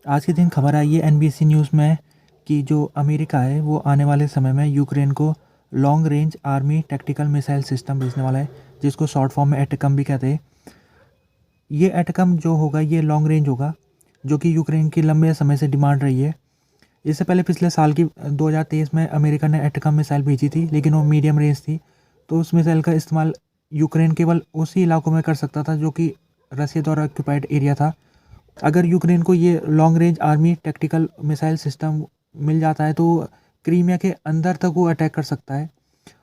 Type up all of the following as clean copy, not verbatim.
आज के दिन खबर आई है एनबीसी न्यूज़ में कि जो अमेरिका है वो आने वाले समय में यूक्रेन को long range army tactical missile system भेजने वाला है, जिसको शॉर्ट फॉर्म में एटकम भी कहते हैं। ये एटकम जो होगा ये लॉन्ग रेंज होगा, जो कि यूक्रेन की लंबे समय से डिमांड रही है। इससे पहले पिछले साल की 2023 में अमेरिका ने एटकम मिसाइल भेजी थी, लेकिन वो मीडियम रेंज थी। तो उस मिसाइल का इस्तेमाल यूक्रेन केवल उसी इलाकों में कर सकता था जो कि रसिया द्वारा ऑक्यूपाइड एरिया था। अगर यूक्रेन को ये long range army tactical missile system मिल जाता है तो क्रीमिया के अंदर तक वो अटैक कर सकता है,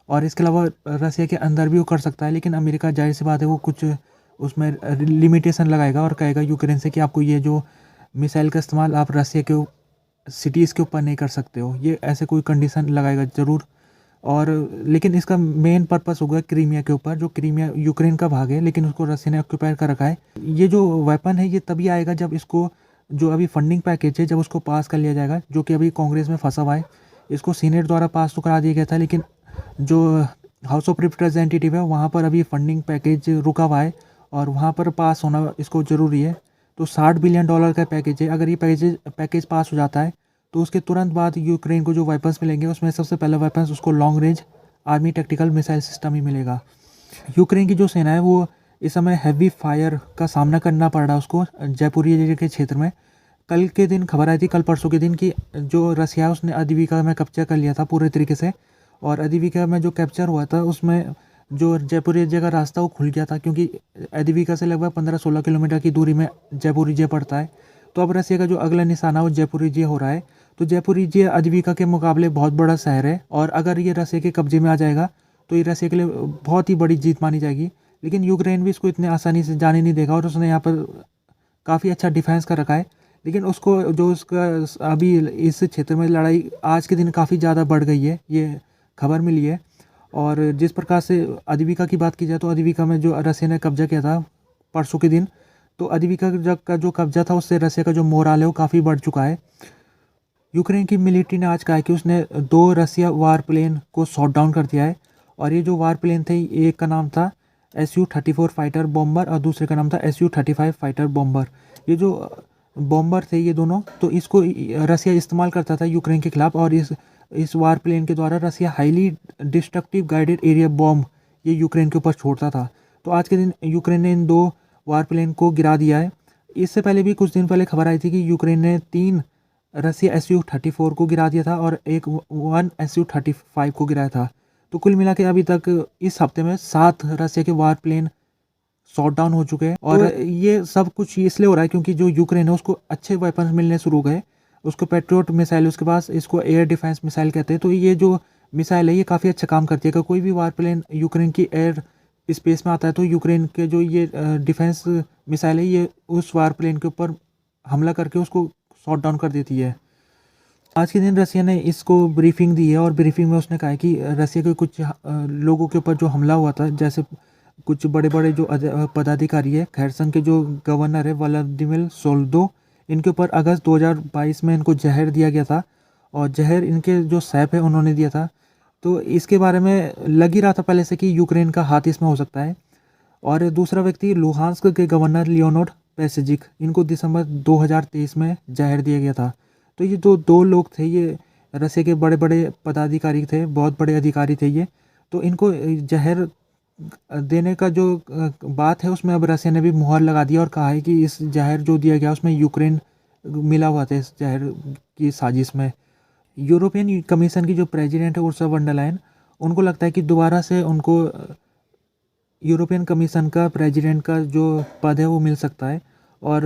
और इसके अलावा रसिया के अंदर भी वो कर सकता है। लेकिन अमेरिका जाहिर सी बात है वो कुछ उसमें लिमिटेशन लगाएगा और कहेगा यूक्रेन से कि आपको ये जो मिसाइल का इस्तेमाल आप रसिया के सिटीज़ के ऊपर नहीं कर सकते हो, ये ऐसे कोई कंडीशन लगाएगा ज़रूर। और लेकिन इसका मेन पर्पस होगा क्रीमिया के ऊपर, जो क्रीमिया यूक्रेन का भाग है लेकिन उसको रसिया ने ऑक्यूपाई कर रखा है। ये जो वेपन है ये तभी आएगा जब इसको जो अभी फंडिंग पैकेज है जब उसको पास कर लिया जाएगा, जो कि अभी कांग्रेस में फंसा हुआ है। इसको सीनेट द्वारा पास तो करा दिया गया था, लेकिन जो हाउस ऑफ रिप्रेजेंटेटिव है वहाँ पर अभी फंडिंग पैकेज रुका हुआ है और वहाँ पर पास होना इसको ज़रूरी है। तो $60 बिलियन का पैकेज है। अगर ये पैकेज पास हो जाता है तो उसके तुरंत बाद यूक्रेन को जो वेपन्स मिलेंगे उसमें सबसे पहला वेपन्स उसको long range army tactical missile system ही मिलेगा। यूक्रेन की जो सेना है वो इस समय हैवी फायर का सामना करना पड़ रहा है उसको जयपुरी एरिया के क्षेत्र में। कल के दिन खबर आई थी, कल परसों के दिन, कि जो रसिया है उसने अदिविका में कब्जा कर लिया था पूरे तरीके से। और अदिविका में जो कैप्चर हुआ था उसमें जो जयपुर एरिया का रास्ता वो खुल गया था, क्योंकि अदिविका से लगभग 15-16 किलोमीटर की दूरी में जयपुर एरिया पड़ता है। तो अब रसिया का जो अगला निशाना वो जयपुर एरिया हो रहा है। तो जयपुर एरिया अदिविका के मुकाबले बहुत बड़ा शहर है, और अगर ये रसिया के कब्जे में आ जाएगा तो ये रसिया के लिए बहुत ही बड़ी जीत मानी जाएगी। लेकिन यूक्रेन भी इसको इतने आसानी से जाने नहीं देगा, और उसने यहाँ पर काफ़ी अच्छा डिफेंस कर रखा है। लेकिन उसको जो उसका अभी इस क्षेत्र में लड़ाई आज के दिन काफ़ी ज़्यादा बढ़ गई है, ये खबर मिली है। और जिस प्रकार से अदिविका की बात की जाए तो अदिविका में जो रसिया ने कब्जा किया था परसों के दिन, तो अदिविका का जो कब्जा था उससे रसिया का जो मोराल है वो काफ़ी बढ़ चुका है। यूक्रेन की मिलिट्री ने आज कहा है कि उसने 2 रसिया वार प्लेन को शॉट डाउन कर दिया है। और ये जो वार प्लेन थे, एक का नाम था Su-34 फाइटर बॉम्बर और दूसरे का नाम था Su-35 फाइटर बॉम्बर। ये जो बॉम्बर थे ये दोनों, तो इसको रसिया इस्तेमाल करता था यूक्रेन के खिलाफ, और इस वार प्लेन के द्वारा Russia highly destructive guided area bomb ये यूक्रेन के ऊपर छोड़ता था। तो आज के दिन यूक्रेन ने इन 2 वार प्लेन को गिरा दिया है। इससे पहले भी कुछ दिन पहले खबर आई थी कि यूक्रेन ने 3 रसिया Su-34 को गिरा दिया था और एक 1 Su-35 को गिराया था। तो कुल मिला के अभी तक इस हफ्ते में 7 रसिया के वार प्लेन शॉट डाउन हो चुके हैं। और ये सब कुछ इसलिए हो रहा है क्योंकि जो यूक्रेन है उसको अच्छे वेपन्स मिलने शुरू हो गए। उसको पैट्रियट मिसाइल उसके पास, इसको एयर डिफेंस मिसाइल कहते हैं। तो ये जो मिसाइल है ये काफ़ी अच्छा काम करती है। अगर कोई भी वार प्लेन यूक्रेन की एयर स्पेस में आता है तो यूक्रेन के जो ये डिफेंस मिसाइल है ये उस वार प्लेन के ऊपर हमला करके उसको शॉट डाउन कर देती है। आज के दिन रसिया ने इसको ब्रीफिंग दी है, और ब्रीफिंग में उसने कहा है कि रसिया के कुछ लोगों के ऊपर जो हमला हुआ था, जैसे कुछ बड़े बड़े जो पदाधिकारी है, खैरसन के जो गवर्नर है व्लादिमीर सोल्दो, इनके ऊपर अगस्त 2022 में इनको जहर दिया गया था, और जहर इनके जो सैप है उन्होंने दिया था। तो इसके बारे में लग ही रहा था पहले से कि यूक्रेन का हाथ इसमें हो सकता है। और दूसरा व्यक्ति लुहांस्क के गवर्नर लियोनोड पेसिजिक, इनको दिसंबर 2023 में जहर दिया गया था। तो ये दो लोग थे, ये रसिया के बड़े बड़े पदाधिकारी थे, बहुत बड़े अधिकारी थे ये। तो इनको जहर देने का जो बात है उसमें अब रसिया ने भी मुहर लगा दिया और कहा है कि इस जहर जो दिया गया उसमें यूक्रेन मिला हुआ था इस जहर की साजिश में। यूरोपियन कमीशन की जो प्रेसिडेंट है उर्सुला वॉन डर लायन, उनको लगता है कि दोबारा से उनको यूरोपियन कमीशन का प्रेसिडेंट का जो पद है वो मिल सकता है। और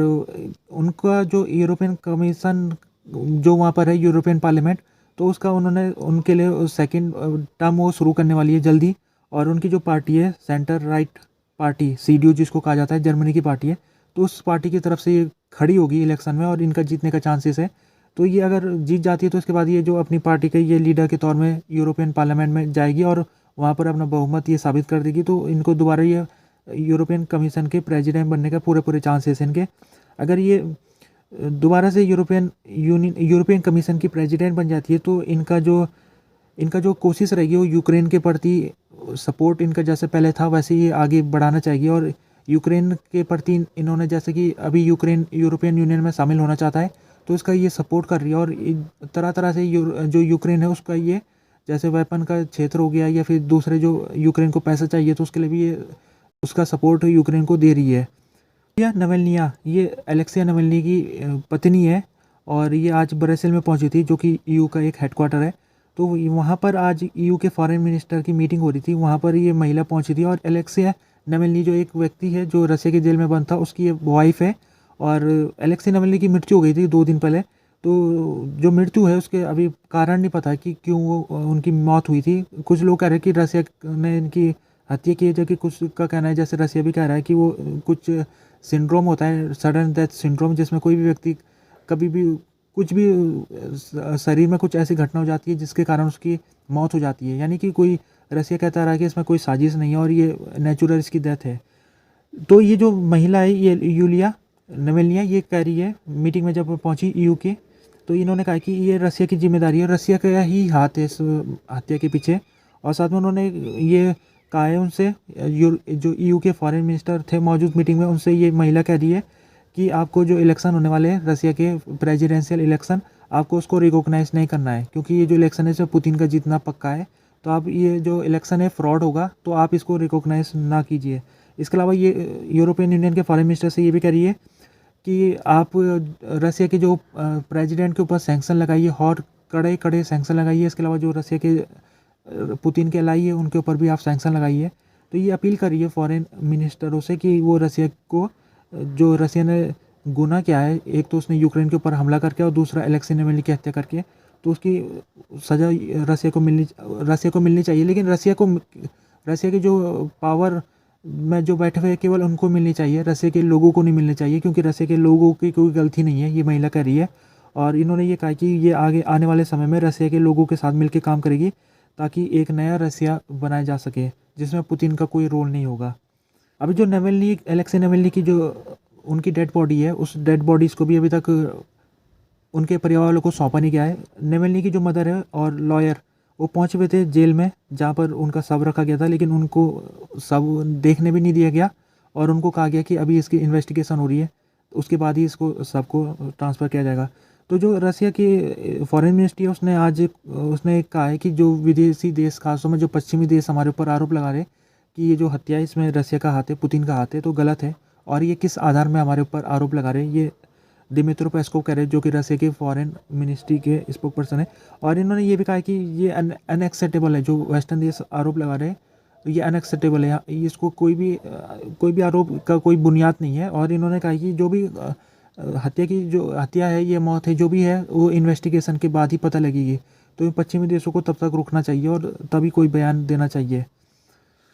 उनका जो यूरोपियन कमीशन जो वहाँ पर है यूरोपियन पार्लियामेंट, तो उसका उन्होंने उनके लिए सेकंड टर्म वो शुरू करने वाली है जल्दी। और उनकी जो पार्टी है सेंटर राइट पार्टी CDU जिसको कहा जाता है, जर्मनी की पार्टी है, तो उस पार्टी की तरफ से ये खड़ी होगी इलेक्शन में और इनका जीतने का चांसेस है। तो ये अगर जीत जाती है तो इसके बाद ये जो अपनी पार्टी के ये लीडर के तौर में यूरोपियन पार्लियामेंट में जाएगी और वहाँ पर अपना बहुमत ये साबित कर देगी। तो इनको दोबारा ये यूरोपियन कमीशन के प्रेसिडेंट बनने का पूरे चांसेस हैं इनके। अगर ये दोबारा से यूरोपियन कमीशन की प्रेसिडेंट बन जाती है तो इनका जो कोशिश रहेगी वो यूक्रेन के प्रति सपोर्ट इनका जैसे पहले था वैसे ही आगे बढ़ाना चाहिए। और यूक्रेन के प्रति इन्होंने जैसे कि अभी यूक्रेन यूरोपियन यूनियन में शामिल होना चाहता है, तो इसका ये सपोर्ट कर रही है। और तरह तरह से जो यूक्रेन है उसका ये जैसे वेपन का क्षेत्र हो गया या फिर दूसरे जो यूक्रेन को पैसा चाहिए तो उसके लिए भी ये उसका सपोर्ट यूक्रेन को दे रही है। या नवेल्निया, ये अलेक्सिया नवेल्नी की पत्नी है और ये आज ब्रसेल में पहुंची थी जो कि ईयू का एक हेडक्वार्टर है। तो वहाँ पर आज ईयू के फॉरेन मिनिस्टर की मीटिंग हो रही थी, वहाँ पर ये महिला पहुंची थी। और अलेक्सिया नवेल्नी जो एक व्यक्ति है जो रसिया के जेल में बंद था, उसकी ये वाइफ है। और अलेक्सिया नवेल्नी की मृत्यु हो गई थी 2 दिन पहले। तो जो मृत्यु है उसके अभी कारण नहीं पता कि क्यों वो उनकी मौत हुई थी। कुछ लोग कह रहे हैं कि रसिया ने इनकी हत्या की है, जबकि कुछ का कहना है, जैसे रसिया भी कह रहा है कि वो कुछ सिंड्रोम होता है, सडन डेथ सिंड्रोम, जिसमें कोई भी व्यक्ति कभी भी कुछ भी शरीर में कुछ ऐसी घटना हो जाती है जिसके कारण उसकी मौत हो जाती है। यानी कि कोई रसिया कहता रहा कि इसमें कोई साजिश नहीं है और ये नेचुरल इसकी डेथ है। तो ये जो महिला है ये यूलिया नवेल्निया, ये कह रही है मीटिंग में जब पहुंची ईयू के, तो इन्होंने कहा कि ये रसिया की जिम्मेदारी है, रसिया का ही हाथ है इस हत्या के पीछे। और साथ में उन्होंने ये कहा है उनसे, जो ईयू के फॉरेन मिनिस्टर थे मौजूद मीटिंग में, उनसे ये महिला कह रही है कि आपको जो इलेक्शन होने वाले हैं रसिया के प्रेसिडेंशियल इलेक्शन, आपको उसको रिकॉग्नाइज नहीं करना है, क्योंकि ये जो इलेक्शन है इसमें पुतिन का जीतना पक्का है। तो आप ये जो इलेक्शन है फ्रॉड होगा, तो आप इसको रिकॉग्नाइज ना कीजिए। इसके अलावा ये यूरोपियन यूनियन के फॉरेन मिनिस्टर से ये भी कह रही है कि आप रसिया के जो प्रेसिडेंट के ऊपर सैंक्शन लगाइए और कड़े कड़े सैंक्शन लगाइए। इसके अलावा जो रसिया के पुतिन के अलाई है उनके ऊपर भी आप सैंक्शन लगाइए। तो ये अपील कर रही है फॉरेन मिनिस्टरों से कि वो रसिया को, जो रसिया ने गुनाह किया है, एक तो उसने यूक्रेन के ऊपर हमला करके और दूसरा अलेक्सी नावल्नी की हत्या करके, तो उसकी सज़ा रसिया को मिलनी चाहिए। लेकिन रसिया के जो पावर में जो बैठे हुए केवल उनको मिलनी चाहिए, रसिया के लोगों को नहीं मिलनी चाहिए, क्योंकि रसिया के लोगों की कोई गलती नहीं है, ये महिला कह रही है। और इन्होंने ये कहा कि ये आगे आने वाले समय में रसिया के लोगों के साथ मिलकर काम करेगी ताकि एक नया रसिया बनाया जा सके जिसमें पुतिन का कोई रोल नहीं होगा। अभी जो अलेक्सी नावल्नी की जो उनकी डेड बॉडी है, उस डेड बॉडीज़ को भी अभी तक उनके परिवार वालों को सौंपा नहीं गया है। नावल्नी की जो मदर है और लॉयर, वो पहुंचे हुए थे जेल में जहां पर उनका शव रखा गया था, लेकिन उनको शव देखने भी नहीं दिया गया और उनको कहा गया कि अभी इसकी इन्वेस्टिगेशन हो रही है, उसके बाद ही इसको सबको ट्रांसफ़र किया जाएगा। तो जो रसिया की फॉरेन मिनिस्ट्री है उसने कहा है कि जो विदेशी देश, खासतौर में जो पश्चिमी देश हमारे ऊपर आरोप लगा रहे कि ये जो हत्या है इसमें रसिया का हाथ है, पुतिन का हाथ है, तो गलत है। और ये किस आधार में हमारे ऊपर आरोप लगा रहे हैं, ये दिमित्रो पेस्कोव कह रहे हैं, जो कि रसिया के फॉरेन मिनिस्ट्री के स्पोक पर्सन है। और इन्होंने ये भी कहा कि ये अनएक्सेप्टेबल है, जो वेस्टर्न देश आरोप लगा रहे हैं, तो ये अनएक्सेप्टेबल है, इसको कोई भी आरोप का कोई बुनियाद नहीं है। और इन्होंने कहा कि जो भी हत्या है, ये मौत है, जो भी है वो इन्वेस्टिगेशन के बाद ही पता लगेगी। तो इन पश्चिमी देशों को तब तक रुकना चाहिए और तभी कोई बयान देना चाहिए।